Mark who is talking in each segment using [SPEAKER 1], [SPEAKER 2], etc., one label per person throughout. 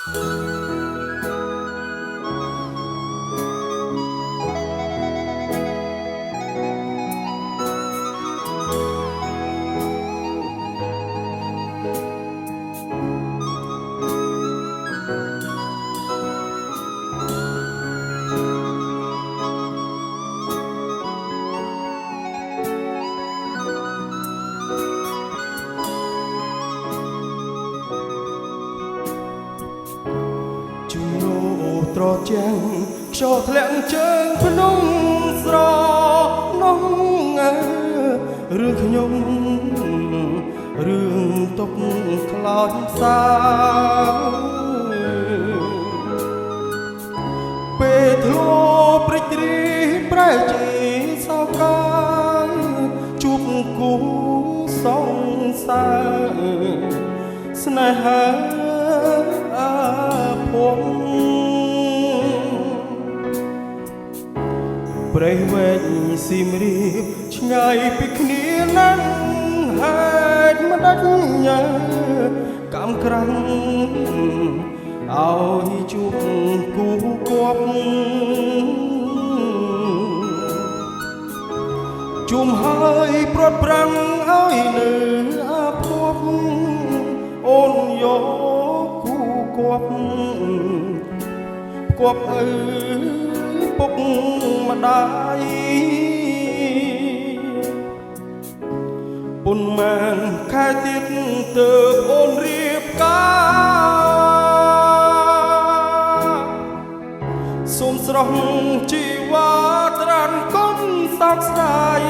[SPEAKER 1] ត្រជាងខ្យល់ធ្លាក់ជើងភ្នំស្រនំរឿងខ្ញុំរឿងទុកខ្លោចផ្សាពេលធ្លាប់ព្រិចរីប្រែជាសោកាយជួបគូសងសាស្នេហាអាភ័ព្វព្រៃវែងស៊ីមរៀបឆ្ងាយពីគ្នាណាស់ហេតុមិនដាច់ញ៉ាកម្មក្រាំងឲ្យជួបគូគប់ជុំហើយព្រាត់ប្រាំងឲ្យនៅអាភ័ព្វអូនយកគូគប់គប់ពុកម្ដាយពុនម៉ានខែទៀតទើបអូនរៀបការសូមស្រស់ជីវ៉ាត្រានគុណសោកស្ដាយ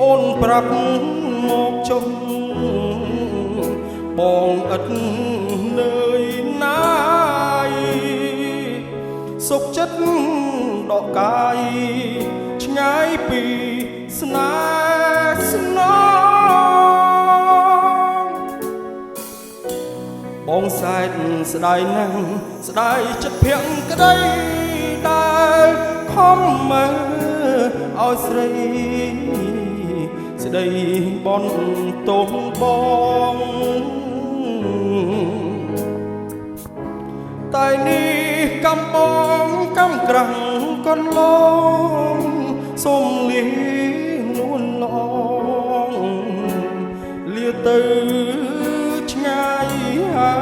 [SPEAKER 1] អូនប្រាប់មកចុះបងឥតនឿយណាយសុខចិត្តដកកាយឆ្ងាយពីស្នេហ៍ស្នងបងសែតស្ដាយណាស់ស្ដាយចិត្តភក្តីក្តីដែលខំមើលឲ្យស្រីស្ដីបនទោសបងតែនេះកំបងកំក្រាំងកន្លងសូមលីនួនឡងលាទៅឆ្ងាយហើយ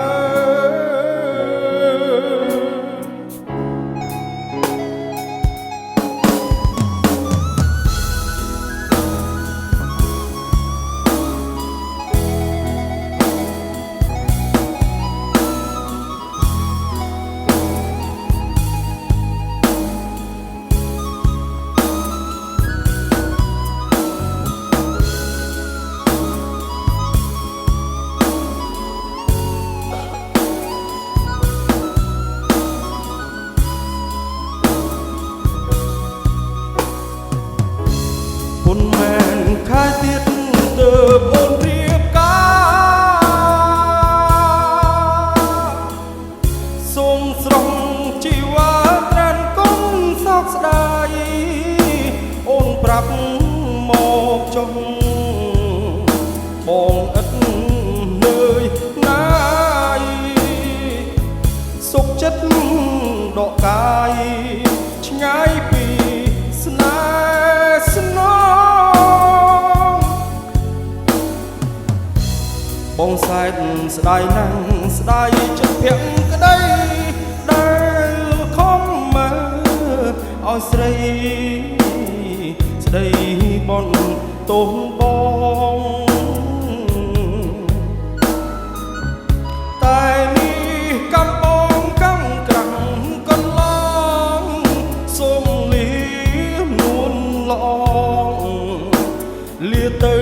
[SPEAKER 1] ពុនមែនខែទៀតទើបអូនរៀបការសូមស្រង់ជីវ៉ាត្រានគុំសោកស្ដាយអូនប្រាប់មកចុះបងឥតនឿយណាយសុខចិត្តដកកាយឆ្ងាយពីស្នេហ៍ស្នងបងសែតស្ដាយណាស់ស្ដាយចិត្តភក្តីក្តីដែលខំមើលឲ្យស្រីស្ដីបនទោសបងតែនេះកំបងកំក្រាំងកន្លងសូមលីនួនឡងលាទៅ